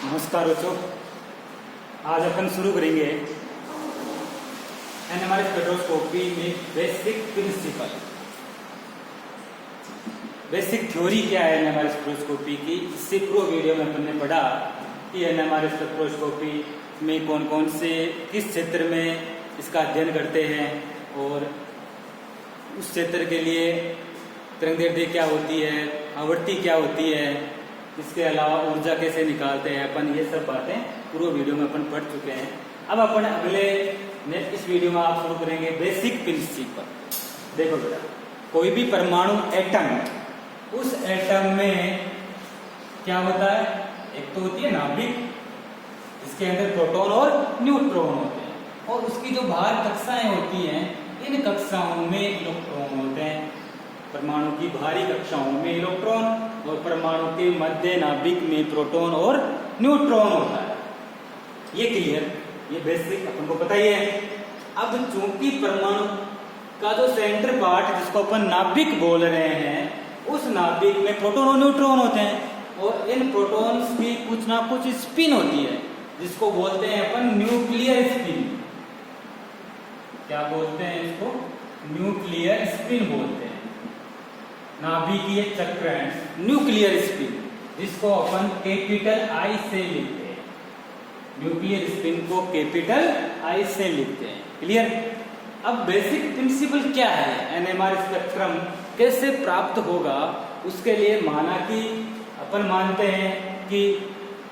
नमस्कार बच्चों, आज अपन शुरू करेंगे एनएमआर स्पेक्ट्रोस्कोपी में बेसिक थ्योरी क्या है एनएमआर स्पेक्ट्रोस्कोपी की। इससे पूर्व वीडियो में अपन ने पढ़ा कि एनएमआर स्पेक्ट्रोस्कोपी में कौन कौन से किस क्षेत्र में इसका अध्ययन करते हैं और उस क्षेत्र के लिए तरंगदैर्ध्य क्या होती है, आवृत्ति क्या होती है, इसके अलावा ऊर्जा कैसे निकालते हैं अपन, ये सब बातें पूर्व वीडियो में अपन पढ़ चुके हैं। अब अपन अगले इस वीडियो में आप शुरू करेंगे बेसिक प्रिंसिपल। देखो बेटा, कोई भी परमाणु एटम, उस एटम में क्या होता है, एक तो होती है नाभिक, इसके अंदर प्रोटॉन और न्यूट्रॉन होते हैं, और उसकी जो बाहर कक्षाएं होती हैं, इन कक्षाओं में इलेक्ट्रॉन होते हैं। परमाणु की बाहरी कक्षाओं में इलेक्ट्रॉन और परमाणु के मध्य नाभिक में प्रोटॉन और न्यूट्रॉन होता है। ये क्लियर, ये बेसिक अपन को पता ही है। अब चूंकि परमाणु का जो सेंटर पार्ट जिसको अपन नाभिक बोल रहे हैं, उस नाभिक में प्रोटॉन और न्यूट्रॉन होते हैं, और इन प्रोटॉन्स की कुछ ना कुछ स्पिन होती है जिसको बोलते हैं अपन न्यूक्लियर स्पिन। क्या बोलते हैं इसको? न्यूक्लियर स्पिन बोलते हैं। नाभिकीय चक्रण न्यूक्लियर स्पिन, जिसको अपन कैपिटल आई से लिखते हैं। न्यूक्लियर स्पिन को कैपिटल आई से लिखते हैं। क्लियर? अब बेसिक प्रिंसिपल क्या है, एनएमआर स्पेक्ट्रम कैसे प्राप्त होगा, उसके लिए माना कि अपन मानते हैं कि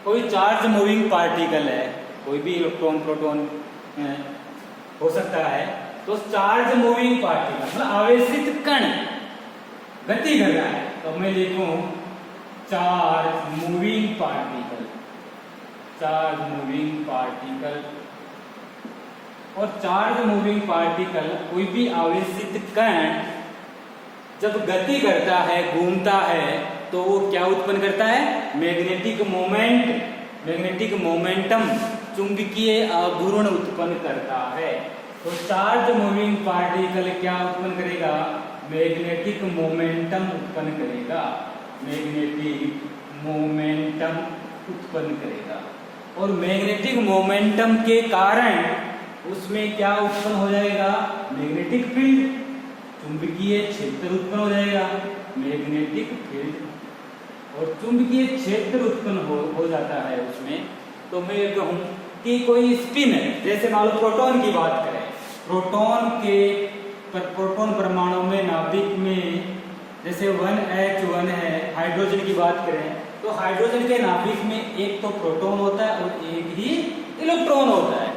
कोई चार्ज मूविंग पार्टिकल है, कोई भी इलेक्ट्रॉन प्रोटॉन हो सकता है, तो चार्ज मूविंग पार्टिकल मतलब आवेशित कण गति कर रहा है, तो मैं लिखूं charge moving particle, charge moving particle. और चार्ज मूविंग पार्टिकल, कोई भी आवेशित कण जब गति करता है, घूमता है, तो वो क्या उत्पन्न करता है? मैग्नेटिक मोमेंट, मैग्नेटिक मोमेंटम, चुंबकीय आघूर्ण उत्पन्न करता है। तो चार्ज मूविंग पार्टिकल क्या उत्पन्न करेगा? मैग्नेटिक मोमेंटम उत्पन्न करेगा, मैग्नेटिक मोमेंटम उत्पन्न करेगा। और मैग्नेटिक मोमेंटम के कारण उसमें क्या उत्पन्न हो जाएगा? मैग्नेटिक फील्ड, चुंबकीय क्षेत्र उत्पन्न हो जाएगा, मैग्नेटिक फील्ड और चुंबकीय क्षेत्र उत्पन्न हो जाता है उसमें। तो मैं कहूं कि कोई स्पिन है, जैसे मान लो प्रोटॉन की बात करें, प्रोटॉन परमाणु में नाभिक में जैसे 1H1 है, हाइड्रोजन की बात करें तो हाइड्रोजन के नाभिक में एक तो प्रोटॉन होता है और एक ही इलेक्ट्रॉन होता है।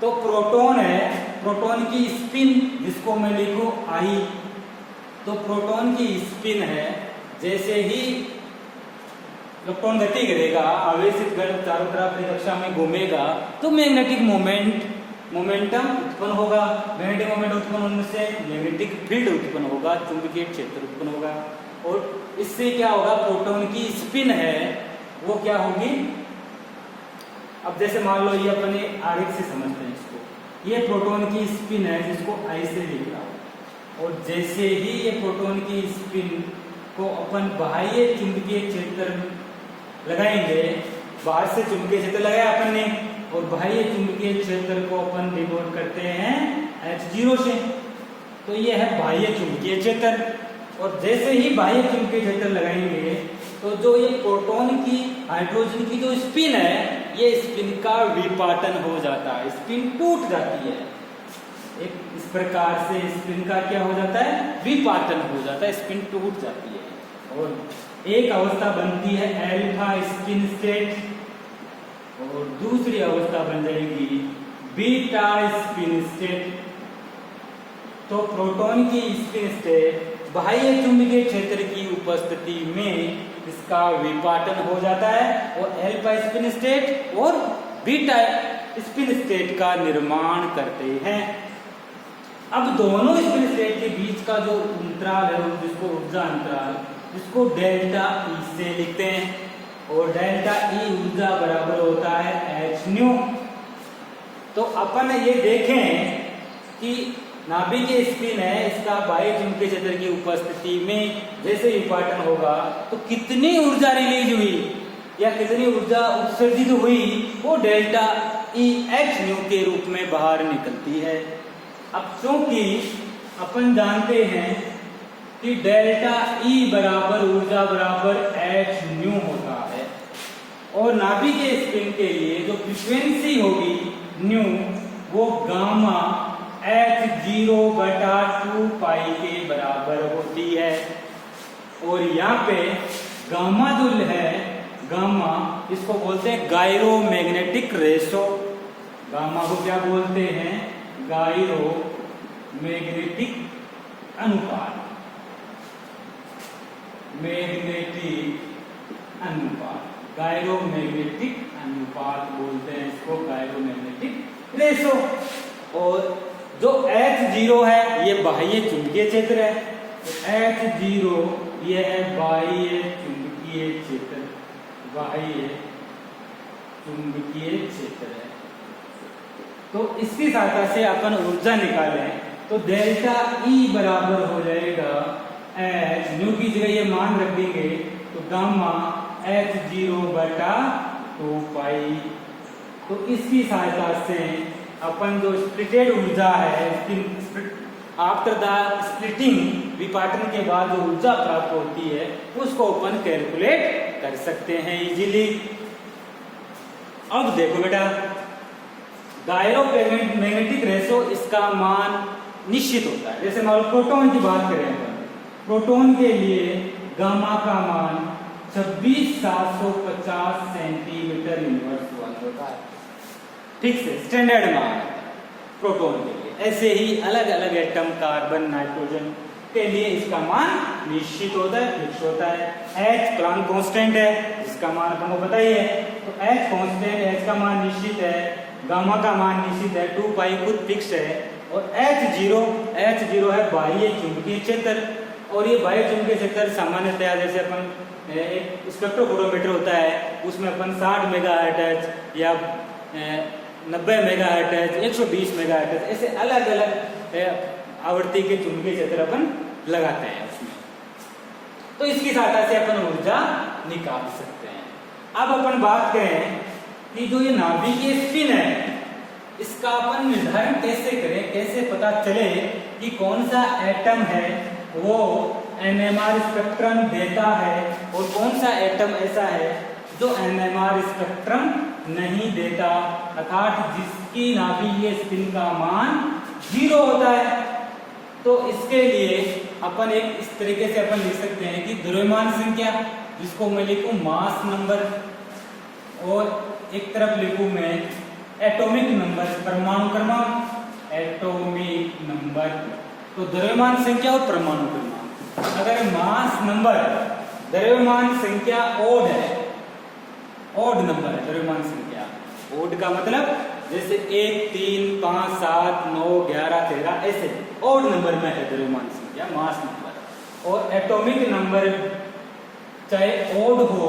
तो प्रोटॉन है, प्रोटॉन की स्पिन जिसको मैं लिखूं I, तो प्रोटॉन की स्पिन है, जैसे ही इलेक्ट्रॉन गति करेगा, आवेशित कण चारों तरफ कक्षा में घूमेगा, तो मैग्नेटिक मोमेंटम उत्पन्न होगा। मैग्नेटिक मोमेंट उत्पन्न होने से मैग्नेटिक फील्ड उत्पन्न होगा, चुंबकीय क्षेत्र उत्पन्न होगा, और इससे क्या होगा? प्रोटॉन की स्पिन है वो क्या होगी? अब जैसे मान लो ये अपने आरेख से समझते हैं इसको, ये प्रोटॉन की स्पिन है जिसको आई से लिख रहा हूं, और जैसे ही ये प्रोटॉन की स्पिन को अपन बाह्य चुंबकीय क्षेत्र लगाएंगे, बाहर से चुंबकीय क्षेत्र लगाया अपन ने, और बाह्य चुंबकीय क्षेत्र को अपन डिनोट करते हैं H0 से, तो ये है बाह्य चुंबकीय क्षेत्र। और जैसे ही बाह्य चुंबकीय क्षेत्र लगाएंगे, तो जो ये प्रोटॉन की, हाइड्रोजन की जो स्पिन है, ये स्पिन का विपाटन हो जाता है, स्पिन टूट जाती है। एक इस प्रकार से स्पिन का क्या हो जाता है? विपाटन हो जाता है, स्पिन टूट जाती है। और एक अवस्था बनती है अल्फा स्पिन स्टेट, और दूसरी अवस्था बन जाएगी बीटा स्पिन स्टेट। तो प्रोटॉन की स्पिन स्टेट बाह्य चुंबकीय क्षेत्र की उपस्थिति में इसका विपाटन हो जाता है, और अल्फा स्पिन स्टेट और बीटा स्पिन स्टेट का निर्माण करते हैं। अब दोनों स्पिन स्टेट के बीच का जो अंतराल है, जिसको ऊर्जा अंतराल, जिसको डेल्टा ई से लिखते हैं, और डेल्टा ई ऊर्जा बराबर होता है एच न्यू। तो अपन ये देखें कि नाभिक की स्पिन है, इसका बाह्य चुंबकीय क्षेत्र की उपस्थिति में जैसे विपाटन होगा तो कितनी ऊर्जा रिलीज हुई? या कितनी ऊर्जा उत्सर्जित हुई वो डेल्टा ई एच न्यू के रूप में बाहर निकलती है। अब चूंकि अपन जानते हैं कि डेल्टा ई बराबर ऊर्जा बराबर एच न्यू होता है और नाभिकीय स्पिन के लिए जो फ्रीक्वेंसी होगी न्यू वो गामा h0 बटा 2 पाई के बराबर होती है। और यहाँ पे गामा जो है गामा इसको बोलते हैं गायरो मैग्नेटिक रेशो। गामा को क्या बोलते हैं? गायरो मैग्नेटिक अनुपात। मैग्नेटिक अनुपात गायरो मैग्नेटिक अनुपात बोलते हैं इसको, गायरो मैग्नेटिक रेशो। और जो H0 है ये बाह्य चुंबकीय क्षेत्र है, तो H0 ये है बाह्य चुंबकीय क्षेत्र, बाह्य चुंबकीय क्षेत्र है। तो इसकी सहायता से अपन ऊर्जा निकालें तो डेल्टा E बराबर हो जाएगा H न्यू की जगह ये मान रख देंगे तो गामा H0 बटा 2 पाई। तो इसकी सहायता से अपन जो स्प्लिटेड ऊर्जा है आफ्टर द स्प्लिटिंग विपाटन के बाद जो ऊर्जा प्राप्त होती है उसको अपन कैलकुलेट कर सकते हैं इजीली। अब देखो बेटा गायरो मैग्नेटिक रेशो इसका मान निश्चित होता है। जैसे मान लो प्रोटॉन की बात करें अपन, प्रोटॉन के लिए गामा का मान 26,750 सेंटीमीटर इनवर्स वन होता है। ठीक से स्टैंडर्ड मान प्रोटॉन के लिए। ऐसे ही अलग अलग एटम कार्बन नाइट्रोजन के लिए इसका मान निश्चित होता है, फिक्स होता है। H प्लांक कांस्टेंट है जिसका मान आपको पता ही है, तो H कांस्टेंट H का मान निश्चित है, गामा का मान निश्चित है, 2 पाई खुद फिक्स है। और H0 है बाह्य चुंबकीय क्षेत्र। और ये बाह्य चुंबकीय क्षेत्र सामान्यतया जैसे अपन एक स्पेक्ट्रोफोटोमीटर होता है उसमें अपन 60 मेगाहर्ट्ज या 90 मेगाहर्ट्ज 120 मेगाहर्ट्ज ऐसे अलग अलग आवृत्ति के चुंबकीय क्षेत्र अपन लगाते हैं उसमें। तो इसकी सहायता से अपन ऊर्जा निकाल सकते हैं। अब अपन बात करें कि जो ये नाभिकीय स्पिन है इसका अपन निर्धारण कैसे करें, कैसे पता चले कि कौन सा एटम है वो NMR स्पेक्ट्रम देता है और कौन सा एटम ऐसा है जो NMR स्पेक्ट्रम नहीं देता, अर्थात जिसकी नाभिकीय स्पिन का मान 0 होता है। तो इसके लिए अपन एक इस तरीके से अपन लिख सकते हैं कि द्रव्यमान संख्या जिसको मैं लिखूं मास नंबर और एक तरफ लिखूं मैं एटॉमिक नंबर, परमाणु क्रमांक, एटॉमिक नंबर। तो द्रव्यमान संख्या और परमाणु क्रमांक। अगर मास नंबर द्रव्यमान संख्या ओड है, ओड नंबर है द्रव्यमान संख्या, ओड का मतलब जैसे 1, 3, 5, 7, 9, 11, 13 ऐसे ओड नंबर में है द्रव्यमान संख्या मास नंबर। और एटॉमिक नंबर चाहे ओड हो,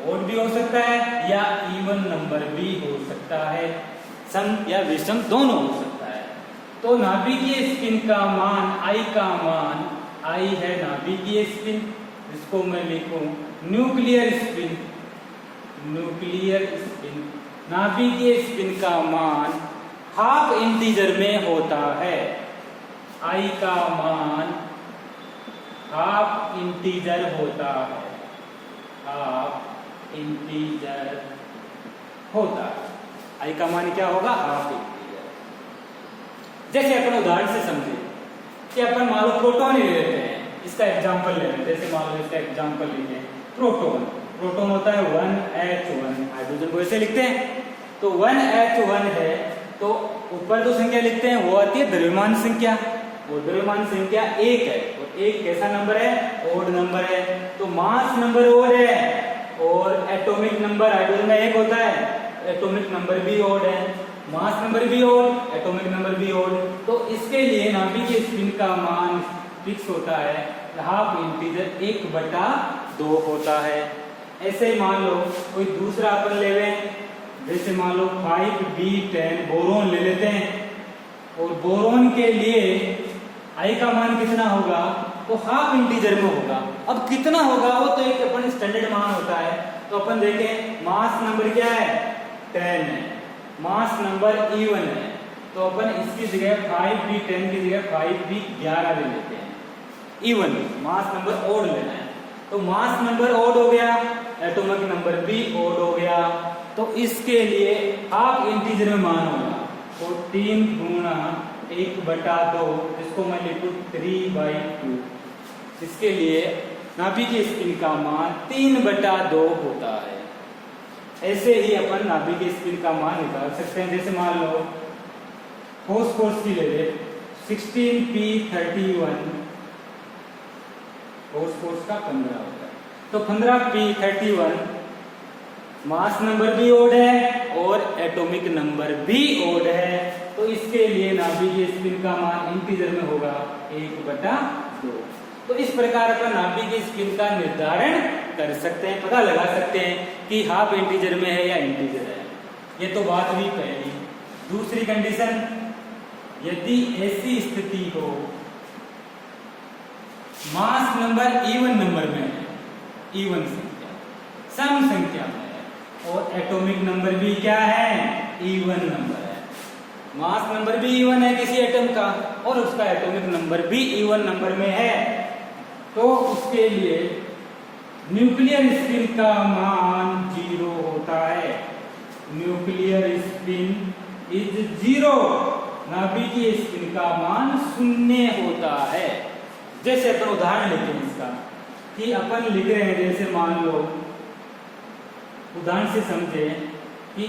ओड भी हो सकता है या इवन नंबर भी हो सकता है, सम या विषम दोनों हो सकता है। तो नाभिकीय स्पिन का मान I का मान, I है नाभिकीय स्पिन जिसको मैं लिखूं न्यूक्लियर स्पिन, न्यूक्लियर स्पिन। नाभिकीय स्पिन का मान हाफ इंटीजर में होता है, I का मान हाफ इंटीजर होता है, हाफ इंटीजर होता है। I का मान क्या होगा? Half integer. जैसे अपन उदाहरण से समझे कि अपन मान लो प्रोटॉन ही ले लेते हैं, इसका एग्जांपल ले लेते हैं। जैसे मान लो इसका एग्जांपल लीजिए प्रोटॉन, प्रोटॉन होता है 1H1, हाइड्रोजन को ऐसे लिखते हैं। तो 1H1 है तो ऊपर जो संख्या लिखते हैं वो आती है द्रव्यमान संख्या, वो द्रव्यमान संख्या 1 है और 1 कैसा नंबर है? ओड नंबर है। तो मास नंबर ओड है और एटॉमिक नंबर हाइड्रोजन का 1 होता है, एटॉमिक नंबर भी ओड है, मास नंबर भी ओड, एटॉमिक नंबर भी ओड। तो इसके लिए नाभिकीय स्पिन का मान फिक्स होता है, हाफ इंटीजर 1/2 होता है। ऐसे ही मान लो कोई दूसरा अपन ले लें, जैसे मान लो 5B10 बोरोन ले लेते हैं और बोरोन के लिए I का मान कितना होगा? तो हाफ इंटीजर में होगा। अब कितना होगा वो तो एक अपन स्टैंडर्ड मान होता है, तो अपन देखें मास नंबर क्या है 10 है, मास नंबर इवन है, तो अपन इसकी जगह 5b10 की जगह 5b11 ले लेते हैं। इवन मास नंबर ओड लेना है, तो मास नंबर ओड हो गया, एटॉमिक नंबर भी ओड हो गया, तो इसके लिए हाफ इंटीजर में मान होगा, तो 3 गुणा 1/2, जिसको मैं लिखूं 3/2। इसके लिए नाभिकीय स्पिन का मान 3/2 होता है। ऐसे ही अपन नाभिकीय स्पिन का मान निकाल सकते हैं। जैसे मान लो फोर्स की ले ले 16p31, फोर्स का 15 होता है, तो 15p31 मास नंबर भी ओड है और एटॉमिक नंबर भी ओड है, तो इसके लिए नाभिकीय स्पिन का मान इंटीजर में होगा 1/2। तो इस प्रकार अपन नाभिकीय स्पिन का निर्धारण कर सकते हैं, पता लगा सकते हैं कि हाफ इंटीजर में है या इंटीजर है। ये तो बात हुई पहली। दूसरी कंडीशन, यदि ऐसी स्थिति हो मास नंबर इवन नंबर में है, इवन संख्या सम संख्या में है, और एटॉमिक नंबर भी क्या है इवन नंबर है, मास नंबर भी इवन है किसी एटम का और उसका एटॉमिक नंबर भी इवन नंबर में है, तो उसके लिए न्यूक्लियर स्पिन का मान 0 होता है। न्यूक्लियर स्पिन इज 0, नाभिकीय स्पिन का मान 0 होता है। जैसे अपन उदाहरण लेते हैं इसका, कि अपन लिख रहे हैं, जैसे मान लो उदाहरण से समझे कि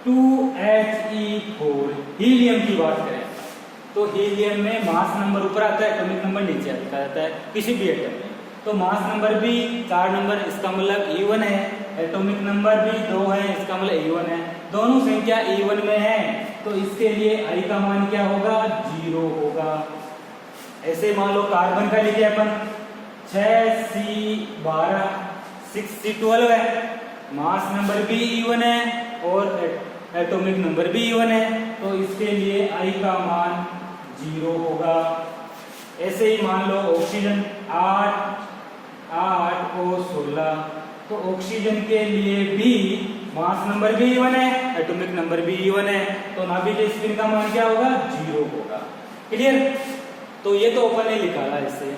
2He4 हीलियम की बात करें, तो हीलियम में मास नंबर ऊपर आता है, एटॉमिक नंबर नीचे आता है किसी भी एटम में, तो मास नंबर भी 4 नंबर, इसका मतलब इवन है, एटॉमिक नंबर भी 2 है, इसका मतलब इवन है, दोनों संख्या इवन में है, तो इसके लिए I का मान क्या होगा 0 होगा। ऐसे मान लो कार्बन का लिखे अपन 6C12 6C12 है, मास नंबर भी इवन है और एटॉमिक नंबर भी इवन है, तो इसके लिए I का मान 0 होगा। ऐसे ही मान लो ऑक्सीजन 8 और 16, तो ऑक्सीजन के लिए भी मास नंबर भी इवन है, एटॉमिक नंबर भी इवन है, तो नाभिकीय स्पिन का मान क्या होगा 0 होगा। क्लियर? तो ये तो अपन ने निकाला इससे।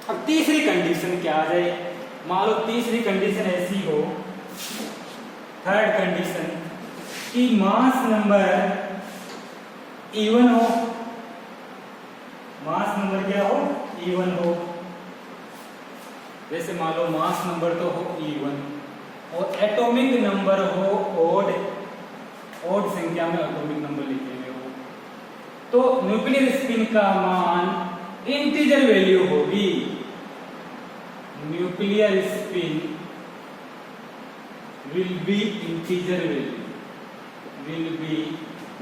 अब तीसरी कंडीशन क्या आ जाए, मान लो तीसरी कंडीशन ऐसी हो, थर्ड कंडीशन, कि मास नंबर इवन हो, मास नंबर क्या हो इवन हो। जैसे मान लो मास नंबर तो हो इवन और एटॉमिक नंबर हो ओड, ओड संख्या में एटॉमिक नंबर लिखे हुए हो, तो न्यूक्लियर स्पिन का मान इंटीजर वैल्यू होगी। Nuclear spin will be integer value, will be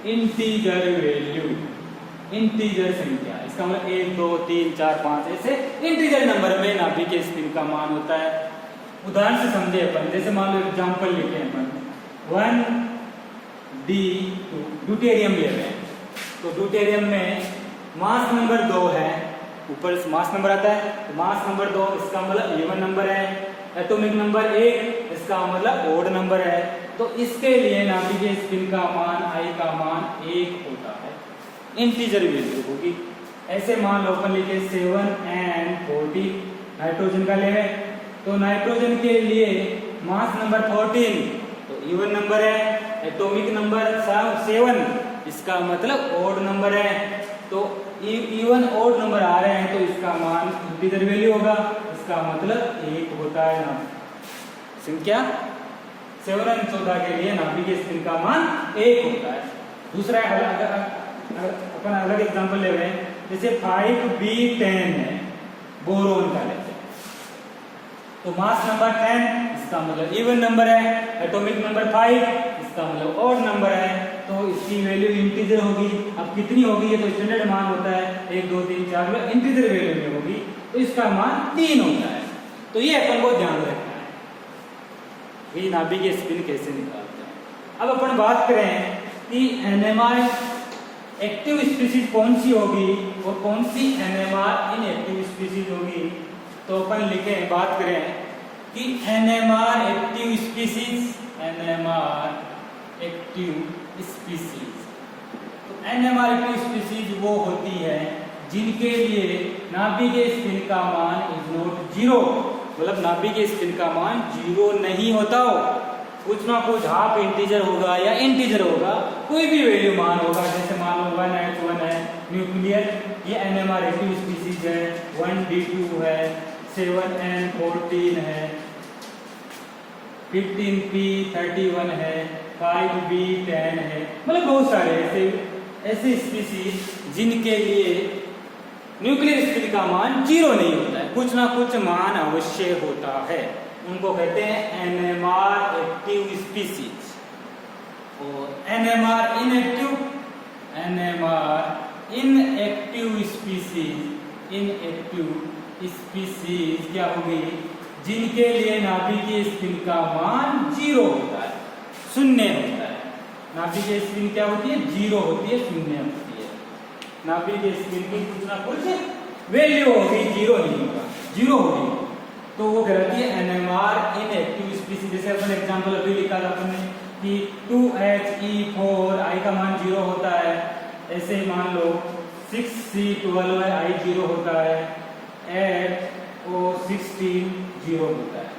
integer value, integer संख्या, इसका मतलब 1 2 3 4 5 ऐसे इंटीजर नंबर में नाभिकीय स्पिन का मान होता है। उदाहरण से समझे अपन, जैसे मान लो एग्जांपल लिखे अपन 1D2 ड्यूटेरियम ले रहे हैं, तो ड्यूटेरियम में मास नंबर 2 है, ऊपर मास नंबर आता है, तो मास नंबर 2 इसका मतलब इवन नंबर है, एटॉमिक नंबर 1 इसका मतलब ओड नंबर है, तो इसके लिए नाभिकीय स्पिन का मान I का मान 1 होता है, इंटीजर वैल्यू होगी। ऐसे मान लो अपन लिखे 7N40 नाइट्रोजन का ले रहे, तो नाइट्रोजन के लिए मास नंबर 14 तो इवन नंबर है, एटॉमिक नंबर 7 इसका मतलब ओड नंबर है, तो इवन ओड नंबर आ रहे हैं तो इसका मान इंटीजर वैल्यू होगा, इसका मतलब 1 होता है ना। संख्या 7N14 के लिए नाभिकीय स्पिन का मान 1 होता है। दूसरा अपन अलग एग्जांपल ले रहे हैं, जैसे 5B10 है, बोरोन का लेते हैं, तो मास नंबर 10 इसका मतलब इवन नंबर है, एटॉमिक नंबर 5 इसका मतलब ओड नंबर है, तो इसकी वैल्यू इंटीजर होगी। अब कितनी होगी, ये तो स्टैंडर्ड मान होता है 1 2 3 4 मतलब इंटीजर वैल्यू में होगी, तो इसका मान 3 होता है। तो ये अपन को ध्यान रखना है कि नाभिकीय स्पिन कैसे निकालते हैं। अब अपन बात करें कि एनएमआर एक्टिव स्पीशीज कौन सी होगी और कौन सी एनएमआर इनएक्टिव स्पीशीज होगी, तो अपन लिखें, बात करें कि NMR active species, NMR active species. तो NMR एक्टिव स्पीसीज वो होती है जिनके लिए नाभिकीय स्पिन का मान इज नॉट जीरो, मतलब नाभिकीय स्पिन का मान जीरो नहीं होता हो, कुछ ना कुछ हाफ इंटीजर होगा या इंटीजर होगा, कोई भी वैल्यू मान होगा, जैसे मान लो 1H1 है न्यूक्लियर, ये NMR एक्टिव स्पीसीज है, 1D2 है, 7N14 है, 15P31 है, 5B10 है, मतलब बहुत सारे ऐसे स्पीसीज जिनके लिए न्यूक्लियर स्पिन का मान जीरो नहीं होता है, कुछ ना कुछ मान अवश्य होता है, उनको कहते हैं NMR एक्टिव स्पीसीज। और NMR इनएक्टिव स्पीसीज क्या होगी, जिनके लिए नाभिकीय स्पिन का मान जीरो होता है, शून्य होता है। नाभिकीय स्पिन क्या होती है, जीरो होती है, शून्य होती है। नाभिकीय स्पिन की कुछ ना कुछ वैल्यू होगी, जीरो नहीं होगा, जीरो होगी तो वो कहलाती है NMR इनएक्टिव स्पीसीज। जैसे अपन एग्जांपल अभी लिखा था अपने कि 2He4 I का मान जीरो होता है, ऐसे ही मान लो 6C12 है, I जीरो होता है, 8O16 जीरो होता है।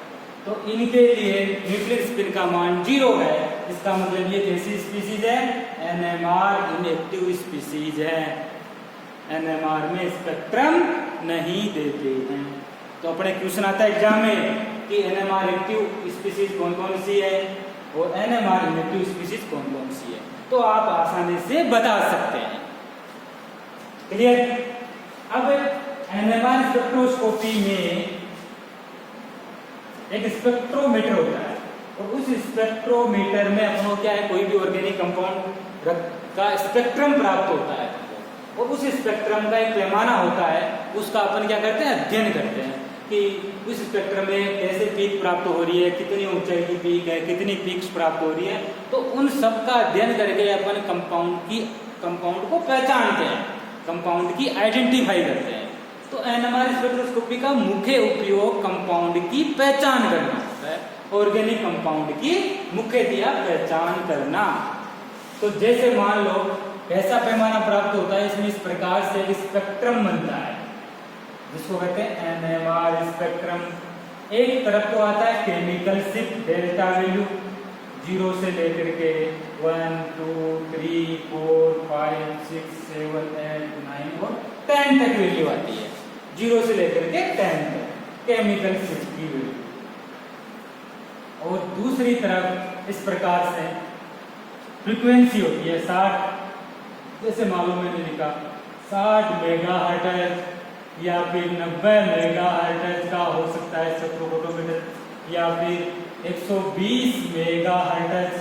तो इनके लिए न्यूक्लियर स्पिन का मान जीरो है, इसका मतलब ये कैसी स्पीसीज है, NMR इनएक्टिव स्पीसीज है, NMR में स्पेक्ट्रम नहीं देते हैं। तो अपने क्वेश्चन आता है एग्जाम में कि NMR एक्टिव स्पीसीज कौन कौन सी है और NMR इनएक्टिव स्पीसीज कौन कौन सी है, तो आप आसानी से बता सकते हैं। क्लियर। अब NMR स्पेक्ट्रोस्कोपी में एक स्पेक्ट्रोमीटर होता है और उस स्पेक्ट्रोमीटर में अपन को क्या है, कोई भी ऑर्गेनिक कंपाउंड का स्पेक्ट्रम प्राप्त होता है और उस स्पेक्ट्रम का एक पैमाना होता है, उसका अपन क्या करते हैं, अध्ययन करते हैं कि उस स्पेक्ट्रम में कैसे पीक प्राप्त हो रही है, कितनी ऊंचाई की पीक है, कितनी पीक्स प्राप्त हो रही है, तो उन सब का अध्ययन करके अपन कंपाउंड को पहचानते हैं, कंपाउंड की आइडेंटिफाई करते हैं। तो NMR स्पेक्ट्रोस्कोपी का मुख्य उपयोग कंपाउंड की पहचान करना होता है, ऑर्गेनिक कंपाउंड की मुख्यतया पहचान करना। तो जैसे मान लो कैसा पैमाना प्राप्त होता है, इसमें इस प्रकार से एक स्पेक्ट्रम बनता है जिसको कहते हैं NMR स्पेक्ट्रम। एक तरफ तो आता है केमिकल शिफ्ट डेल्टा वैल्यू, 0 से लेकर के 1 2 3 4 5 6 7 8 9 और 10 तक वैल्यू आती है, 0 से लेकर के 10 तक केमिकल शिफ्ट की वैल्यू। और दूसरी तरफ इस प्रकार से फ्रीक्वेंसी होती है 60, जैसे मालूम मैंने लिखा 60 मेगाहर्ट्ज या फिर 90 मेगाहर्ट्ज का हो सकता है स्पेक्ट्रोफोटोमीटर, या फिर 120 मेगाहर्ट्ज।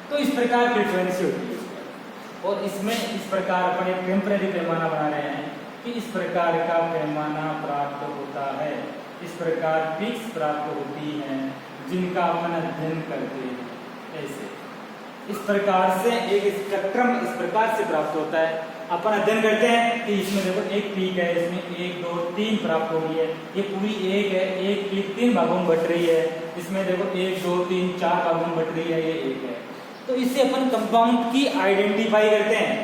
तो इस प्रकार फ्रीक्वेंसी होती है और इसमें इस प्रकार अपन एक टेम्परेरी पैमाना बना रहे हैं कि इस प्रकार का पैमाना प्राप्त होता है, इस प्रकार पीक्स प्राप्त होती हैं जिनका अपन अध्ययन करते हैं। ऐसे इस प्रकार से एक स्पेक्ट्रम इस प्रकार से प्राप्त होता है, अपन अध्ययन करते हैं कि इसमें देखो एक पीक है, इसमें 1 2 3 प्राप्त हो रही है, ये पूरी एक है, एक पीक 3 भागों में बट रही है, इसमें देखो 1 2 3 4 भागों में बट रही है, ये एक है। तो इससे अपन कंपाउंड की आइडेंटिफाई करते हैं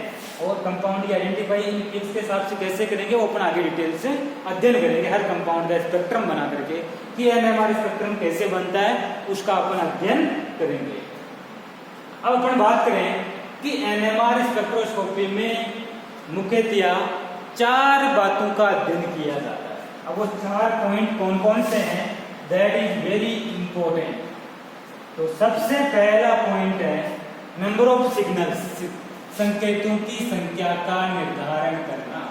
और कंपाउंड की आइडेंटिफाई इन पीक्स के हिसाब से कैसे करेंगे वो अपन आगे डिटेल से अध्ययन करेंगे, हर कंपाउंड का स्पेक्ट्रम बना करके कि NMR स्पेक्ट्रम कैसे बनता है उसका अपन अध्ययन करेंगे। अब अपन बात करें कि NMR स्पेक्ट्रोस्कोपी में मुख्यतया 4 बातों का अध्ययन किया जाता है। अब वो 4 पॉइंट कौन कौन से हैं, दैट इज वेरी इंपॉर्टेंट। तो सबसे पहला पॉइंट है नंबर ऑफ सिग्नल्स, संकेतों की संख्या का निर्धारण करना।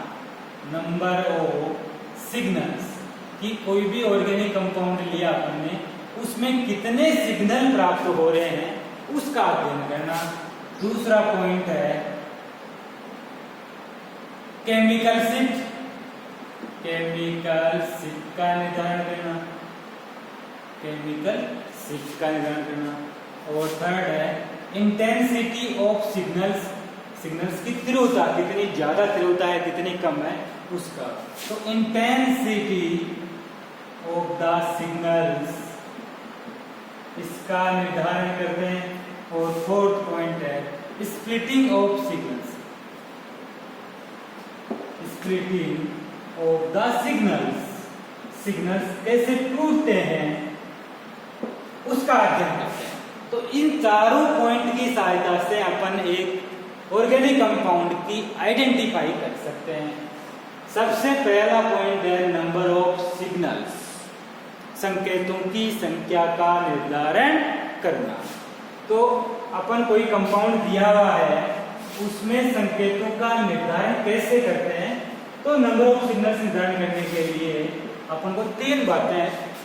नंबर ऑफ सिग्नल्स कि कोई भी ऑर्गेनिक कंपाउंड लिया हमने, उसमें कितने सिग्नल प्राप्त हो रहे हैं उसका अध्ययन करना। दूसरा पॉइंट है केमिकल शिफ्ट, केमिकल शिफ्ट का निर्धारण करना, केमिकल शिफ्ट का निर्धारण करना। और थर्ड है इंटेंसिटी ऑफ सिग्नल्स, सिग्नल्स की तीव्रता, कितनी ज्यादा तीव्रता है कितनी कम है उसका। तो इंटेंसिटी ऑफ द सिग्नल्स इसका निर्धारण करते हैं। और फोर्थ पॉइंट है splitting of signals, splitting of the signals, signals कैसे टूटते हैं उसका अध्ययन करते हैं। तो इन चारों पॉइंट की सहायता से अपन एक ऑर्गेनिक कंपाउंड की आइडेंटिफाई कर सकते हैं। सबसे पहला पॉइंट है नंबर ऑफ सिग्नल्स, संकेतों की संख्या का निर्धारण करना। तो अपन कोई कंपाउंड दिया हुआ है उसमें संकेतों का निर्धारण कैसे करते हैं, तो नंबर ऑफ सिग्नल्स निर्धारण करने के लिए अपन को 3 बातें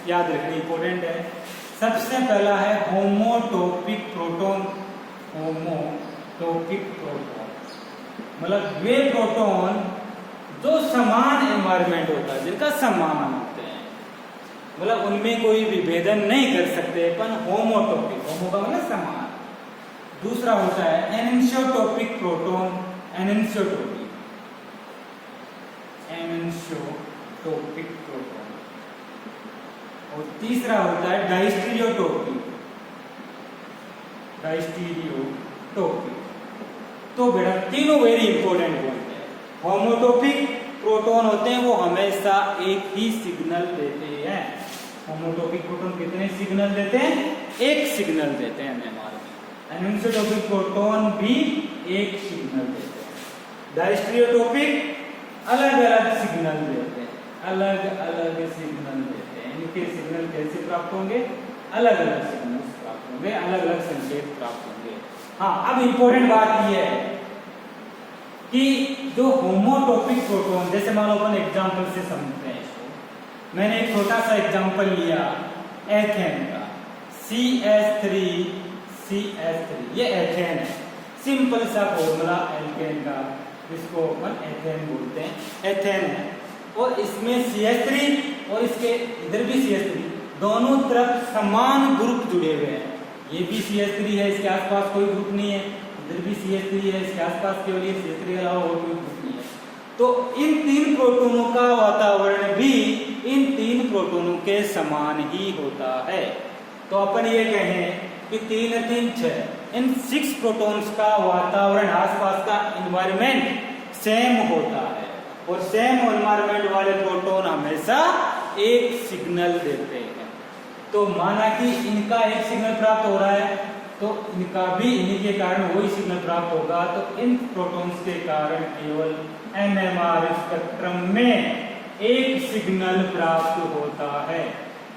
याद रखनी इंपॉर्टेंट है। सबसे पहला है होमोटोपिक प्रोटॉन, होमोटोपिक प्रोटॉन मतलब वे प्रोटॉन जो समान एनवायरमेंट होता है, जिनका समान होते हैं, मतलब उनमें कोई विभेदन नहीं कर सकते अपन। होमोटोपिक, होमो का मतलब समान। दूसरा होता है एनिसोटोपिक प्रोटॉन, एनिसोटोपिक, एनिसोटोपिक प्रोटॉन। और तीसरा होता है डायस्टीरियोटोपिक, डायस्टीरियोटोपिक। तो बेटा तीनों वेरी इंपॉर्टेंट पॉइंट है। होमोटोपिक प्रोटॉन होते हैं वो हमेशा एक ही सिग्नल देते हैं। होमोटोपिक प्रोटॉन कितने सिग्नल देते हैं? एक सिग्नल देते हैं NMR में। एनिसोटोपिक प्रोटॉन भी एक सिग्नल देते हैं। डायस्टीरियोटोपिक अलग अलग सिग्नल देते हैं, अलग अलग सिग्नल देते हैं। इनके सिग्नल कैसे प्राप्त होंगे? अलग अलग सिग्नल प्राप्त होंगे, अलग अलग संकेत प्राप्त होंगे। हाँ, अब इंपॉर्टेंट बात यह है कि जो होमोटोपिक प्रोटॉन, जैसे मान लो अपन एग्जांपल से समझते हैं इसको। मैंने एक छोटा सा एग्जांपल लिया एथेन का, CH3, ये एथेन है। सिंपल सा फॉर्मूला एल्केन का, इसको अपन एथेन बोलते हैं, एथेन है। और इसमें CH3 और इसके इधर भी CH3, दोनों तरफ समान ग्रुप जुड़े हुए हैं। ये भी CH3 है, इसके आसपास कोई ग्रुप नहीं है, इधर भी CH3 है, इसके आसपास केवल ये CH3 के अलावा और कोई ग्रुप नहीं है। तो इन 3 प्रोटॉनों का वातावरण भी इन 3 प्रोटॉनों के समान ही होता है। तो अपन ये कहें कि 3 3 6 इन 6 प्रोटॉन्स का वातावरण, आसपास का एनवायरनमेंट सेम होता है। और सेम एनवायरनमेंट वाले प्रोटॉन हमेशा एक सिग्नल देते हैं। तो माना कि इनका एक सिग्नल प्राप्त हो रहा है, तो इनका भी इन्हीं के कारण वही सिग्नल प्राप्त होगा। तो इन प्रोटॉन्स के कारण केवल NMR स्पेक्ट्रम में एक सिग्नल प्राप्त होता है,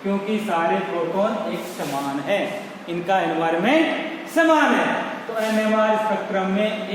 क्योंकि सारे प्रोटॉन एक समान है, इनका एनवायरनमेंट समान है। तो NMR स्पेक्ट्रम में